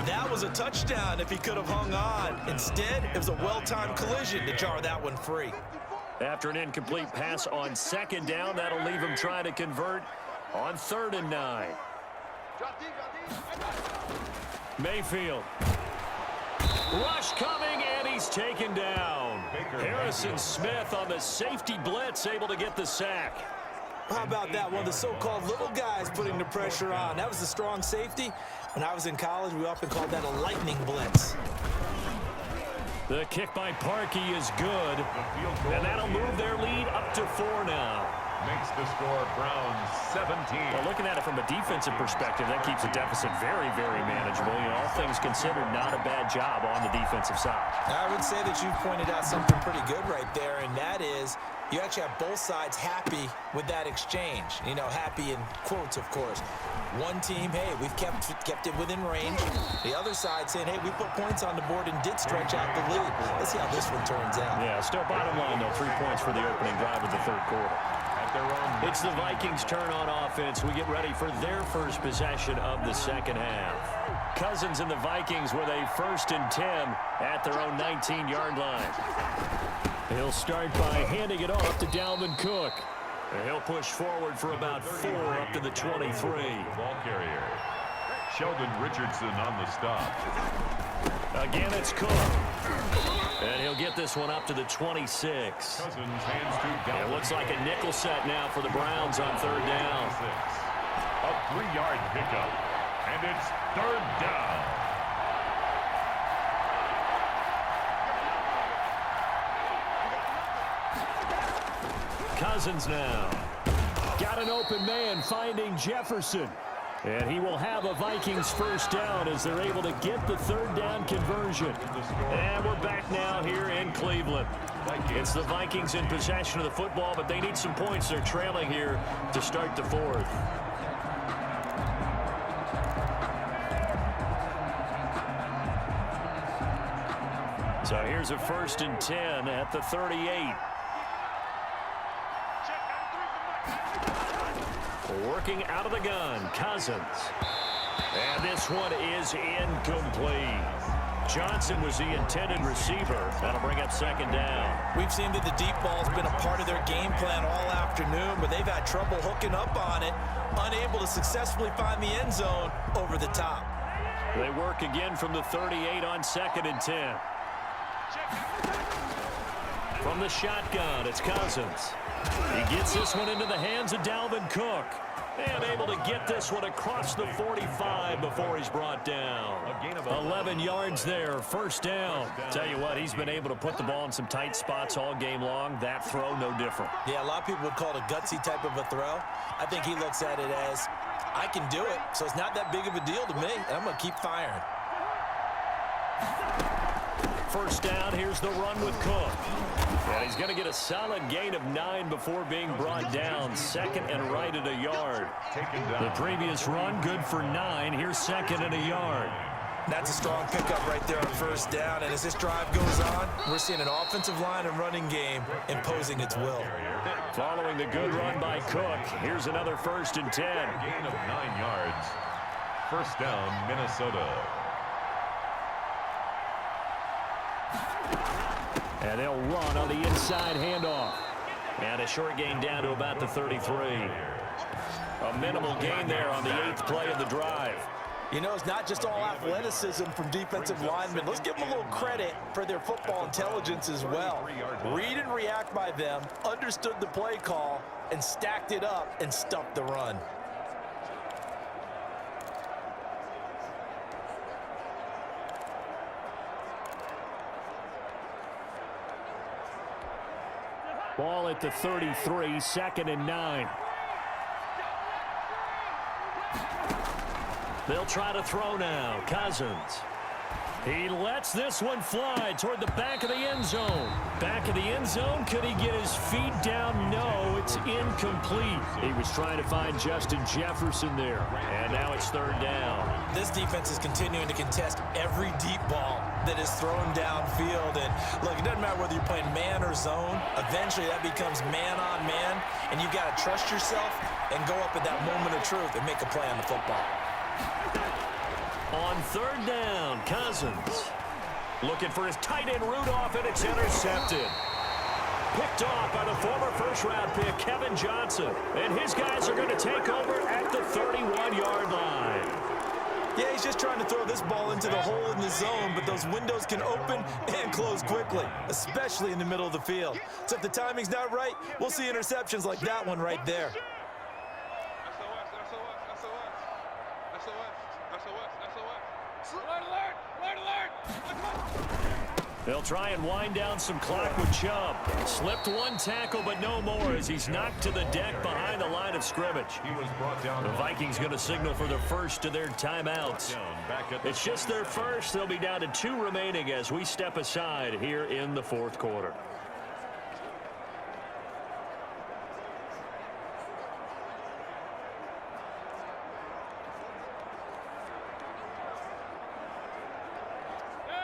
That was a touchdown if he could have hung on. Instead, it was a well-timed collision to jar that one free. After an incomplete pass on second down, that'll leave him trying to convert on 3rd and 9. Mayfield. Rush coming, and he's taken down. Harrison Smith on the safety blitz, able to get the sack. How about that? One of the so-called little guys putting the pressure on. That was the strong safety. When I was in college, we often called that a lightning blitz. The kick by Parkey is good, and that'll move their lead up to 4 now. Makes the score Browns 17. Well, looking at it from a defensive perspective, that keeps the deficit very, very manageable. You know, all things considered, not a bad job on the defensive side. I would say that you've pointed out something pretty good right there, and that is you actually have both sides happy with that exchange. You know, happy in quotes, of course. One team, hey, we've kept it within range. The other side saying, hey, we put points on the board and did stretch out the lead. Let's see how this one turns out. Yeah, still bottom line, though, 3 points for the opening drive of the 3rd quarter. It's the Vikings' turn on offense. We get ready for their first possession of the 2nd half. Cousins and the Vikings with a 1st and 10 at their own 19-yard line. He'll start by handing it off to Dalvin Cook. And he'll push forward for about 4 up to the 23. Ball carrier. Sheldon Richardson on the stop. Again, it's Cook. And he'll get this one up to the 26. Cousins hands to Dalvin. It looks like a nickel set now for the Browns on 3rd down. A 3-yard pickup. And it's 3rd down. Cousins now. Got an open man finding Jefferson. And he will have a Vikings 1st down as they're able to get the 3rd down conversion. And we're back now here in Cleveland. It's the Vikings in possession of the football, but they need some points. They're trailing here to start the 4th. So here's a 1st and 10 at the 38. Working out of the gun, Cousins. And this one is incomplete. Johnson was the intended receiver. That'll bring up 2nd down. We've seen that the deep ball's been a part of their game plan all afternoon, but they've had trouble hooking up on it, unable to successfully find the end zone over the top. They work again from the 38 on 2nd and 10. From the shotgun, it's Cousins. He gets this one into the hands of Dalvin Cook. And able to get this one across the 45 before he's brought down. 11 yards there, 1st down. Tell you what, he's been able to put the ball in some tight spots all game long. That throw, no different. Yeah, a lot of people would call it a gutsy type of a throw. I think he looks at it as, I can do it, so it's not that big of a deal to me, and I'm going to keep firing. 1st down, here's the run with Cook. And he's going to get a solid gain of 9 before being brought down. 2nd and right at a yard. The previous run, good for 9. Here's 2nd and a yard. That's a strong pickup right there on 1st down. And as this drive goes on, we're seeing an offensive line and running game imposing its will. Following the good run by Cook, here's another 1st and 10. Gain of 9 yards. 1st down, Minnesota. And they'll run on the inside handoff. And a short gain down to about the 33. A minimal gain there on the 8th play of the drive. You know, it's not just all athleticism from defensive linemen. Let's give them a little credit for their football intelligence as well. Read and react by them, understood the play call, and stacked it up and stuffed the run. Ball at the 33, 2nd and 9. They'll try to throw now. Cousins. He lets this one fly toward the back of the end zone. Back of the end zone. Could he get his feet down? No, it's incomplete. He was trying to find Justin Jefferson there. And now it's 3rd down. This defense is continuing to contest every deep ball that is thrown downfield. And look, it doesn't matter whether you're playing man or zone. Eventually that becomes man on man. And you've got to trust yourself and go up at that moment of truth and make a play on the football. On On third down, Cousins. Looking for his tight end Rudolph, and it's intercepted. Picked off by the former first-round pick, Kevin Johnson. And his guys are going to take over at the 31-yard line. Yeah, he's just trying to throw this ball into the hole in the zone, but those windows can open and close quickly, especially in the middle of the field. So if the timing's not right, we'll see interceptions like that one right there. They'll try and wind down some clock with Chubb. Slipped one tackle, but no more as he's knocked to the deck behind the line of scrimmage. The Vikings going to signal for the first of their timeouts. It's just their first. They'll be down to 2 remaining as we step aside here in the fourth quarter.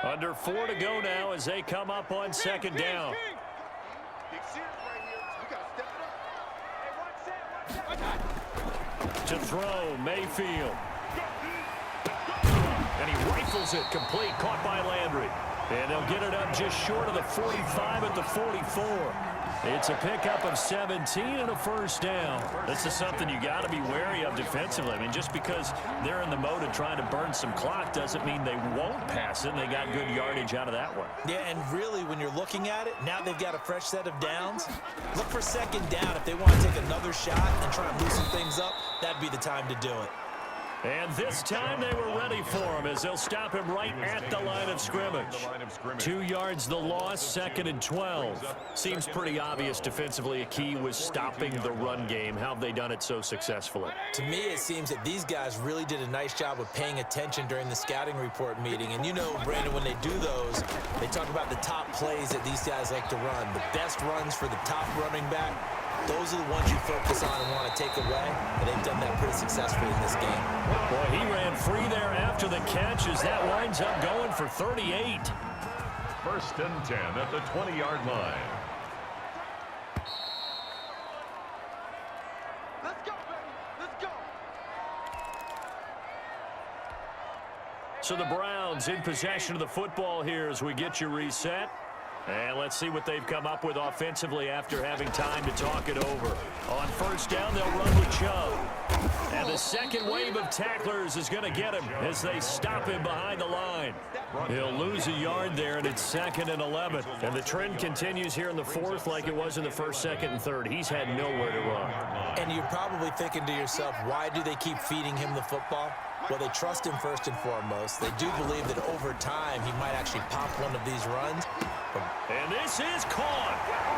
Under 4 to go now as they come up on second down. To throw, Mayfield. And he rifles it complete, caught by Landry. And they'll get it up just short of the 45 at the 44. It's a pickup of 17 and a first down. This is something you got to be wary of defensively. I mean, just because they're in the mode of trying to burn some clock doesn't mean they won't pass it. And they got good yardage out of that one. Yeah, and really, when you're looking at it, now they've got a fresh set of downs. Look for second down. If they want to take another shot and try and loosen things up, that'd be the time to do it. And this time they were ready for him as they'll stop him right at the line of scrimmage. 2 yards the loss, 2nd and 12. Seems pretty obvious defensively a key was stopping the run game. How have they done it so successfully? To me, it seems that these guys really did a nice job of paying attention during the scouting report meeting. And you know, Brandon, when they do those, they talk about the top plays that these guys like to run. The best runs for the top running back. Those are the ones you focus on and want to take away, and they've done that pretty successfully in this game. Boy, he ran free there after the catch as that winds up going for 38. 1st and 10 at the 20-yard line. Let's go, baby. Let's go. So the Browns in possession of the football here as we get you reset. And let's see what they've come up with offensively after having time to talk it over. On first down, they'll run with Chubb. And the second wave of tacklers is going to get him as they stop him behind the line. He'll lose a yard there, and it's 2nd and 11. And the trend continues here in the fourth like it was in the 1st, 2nd, and 3rd. He's had nowhere to run. And you're probably thinking to yourself, why do they keep feeding him the football? Well, they trust him first and foremost. They do believe that over time he might actually pop one of these runs. And this is caught.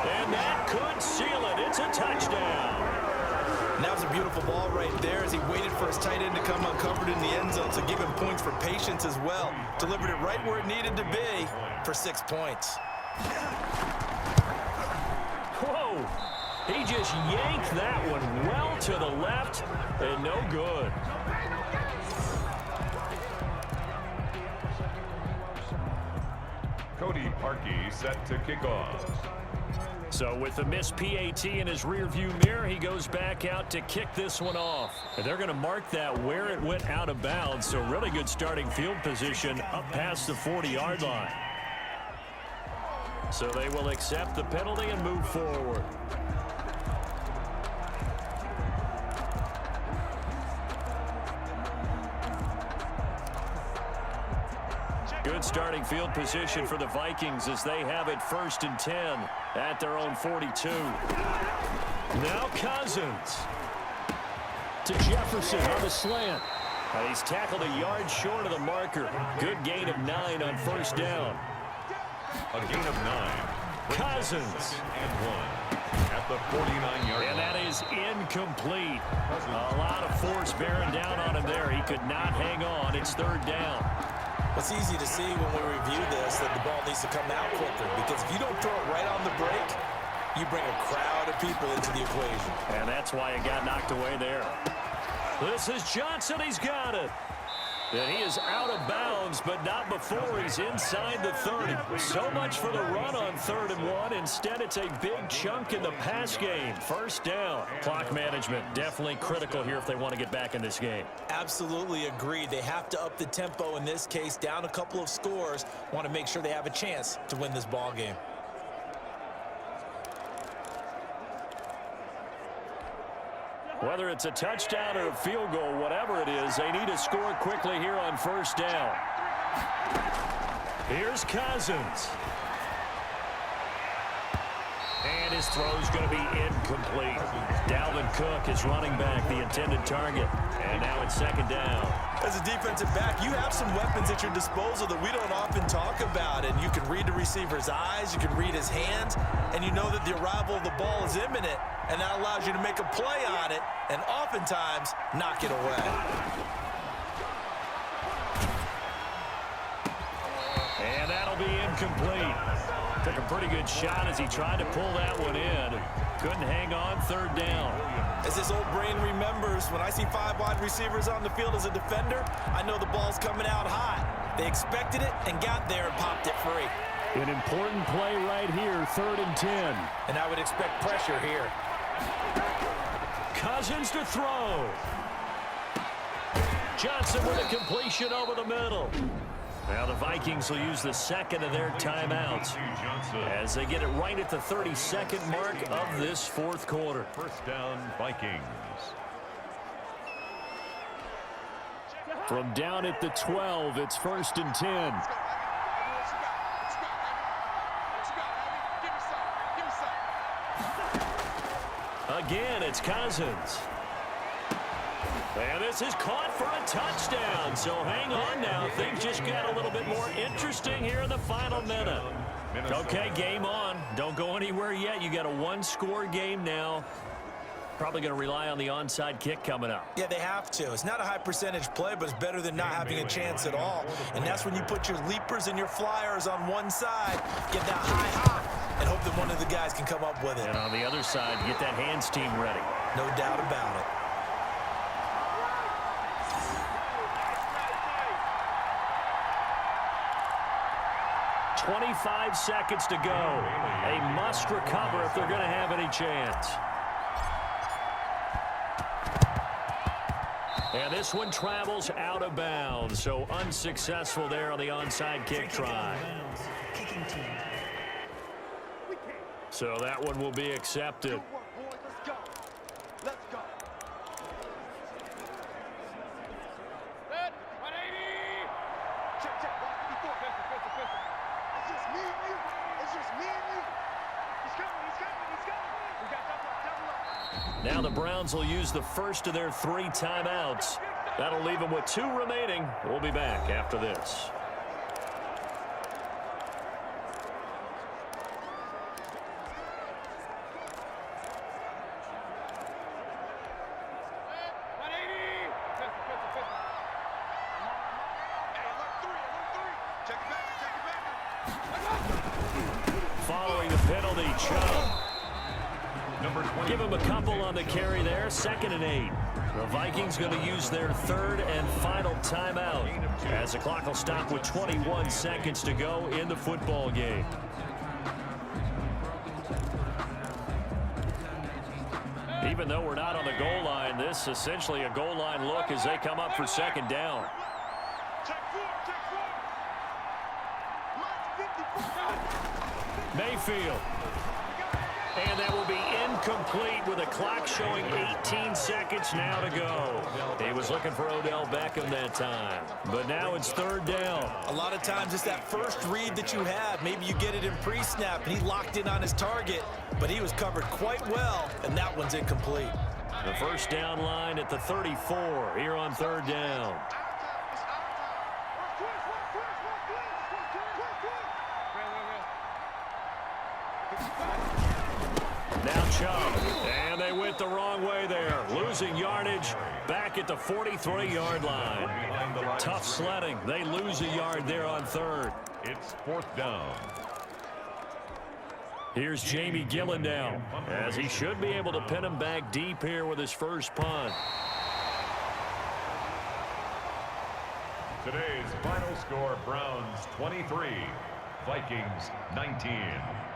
And that could seal it. It's a touchdown. And that was a beautiful ball right there as he waited for his tight end to come uncovered in the end zone to give him points for patience as well. Delivered it right where it needed to be for 6 points. Whoa. He just yanked that one well to the left and no good. Cody Parkey set to kick off. So with the missed PAT in his rearview mirror, he goes back out to kick this one off. And they're going to mark that where it went out of bounds. So really good starting field position up past the 40-yard line. So they will accept the penalty and move forward. Good starting field position for the Vikings as they have it 1st and 10 at their own 42. Now Cousins to Jefferson on the slant. He's tackled a yard short of the marker. Good gain of 9 on 1st down. A gain of 9. Cousins. And 1 at the 49-yard line. And that is incomplete. A lot of force bearing down on him there. He could not hang on. It's 3rd down. It's easy to see when we review this that the ball needs to come out quicker because if you don't throw it right on the break, you bring a crowd of people into the equation. And that's why it got knocked away there. This is Johnson. He's got it. And he is out of bounds, but not before he's inside the 30. So much for the run on 3rd and 1. Instead, it's a big chunk in the pass game. First down. Clock management definitely critical here if they want to get back in this game. Absolutely agreed. They have to up the tempo in this case, down a couple of scores. Want to make sure they have a chance to win this ball game. Whether it's a touchdown or a field goal, whatever it is, they need to score quickly here on 1st down. Here's Cousins. And his throw's going to be incomplete. Dalvin Cook is running back, the intended target. And now it's 2nd down. As a defensive back, you have some weapons at your disposal that we don't often talk about. And you can read the receiver's eyes, you can read his hands, and you know that the arrival of the ball is imminent. And that allows you to make a play on it and oftentimes knock it away. And that'll be incomplete. Took a pretty good shot as he tried to pull that one in. Couldn't hang on 3rd down. As his old brain remembers, when I see 5 wide receivers on the field as a defender, I know the ball's coming out hot. They expected it and got there and popped it free. An important play right here, 3rd and 10. And I would expect pressure here. Cousins to throw. Johnson with a completion over the middle. Now the Vikings will use the 2nd of their timeouts as they get it right at the 32nd mark of this 4th quarter. 1st down, Vikings. From down at the 12, it's 1st and 10. Again, it's Cousins. And this is caught for a touchdown. So hang on now. Things just got a little bit more interesting here in the final minute. Okay, game on. Don't go anywhere yet. You got a 1-score game now. Probably going to rely on the onside kick coming up. Yeah, they have to. It's not a high percentage play, but it's better than not having a chance at all. And that's when you put your leapers and your flyers on one side, get that high hop, and hope that one of the guys can come up with it. And on the other side, get that hands team ready. No doubt about it. .25 seconds to go. A must recover if they're going to have any chance. And this one travels out of bounds, so unsuccessful there on the onside kick try. So that one will be accepted. Now the Browns will use the first of their 3 timeouts. That'll leave them with 2 remaining. We'll be back after this. Following the penalty, Chubb. Give him a couple on the carry there. 2nd and 8. The Vikings going to use their 3rd and final timeout as the clock will stop with 21 seconds to go in the football game. Even though we're not on the goal line, this is essentially a goal line look as they come up for 2nd down. Mayfield. And that will be incomplete with a clock showing 18 seconds now to go. He was looking for Odell Beckham that time. But now it's 3rd down. A lot of times it's that first read that you have. Maybe you get it in pre-snap and he locked in on his target, but he was covered quite well, and that one's incomplete. The first down line at the 34 here on 3rd down. Now Chubb, and they went the wrong way there. Losing yardage back at the 43-yard line. Tough sledding. They lose a yard there on 3rd. It's 4th down. Here's Jamie Gillen now, as he should be able to pin him back deep here with his first punt. Today's final score, Browns 23, Vikings 19.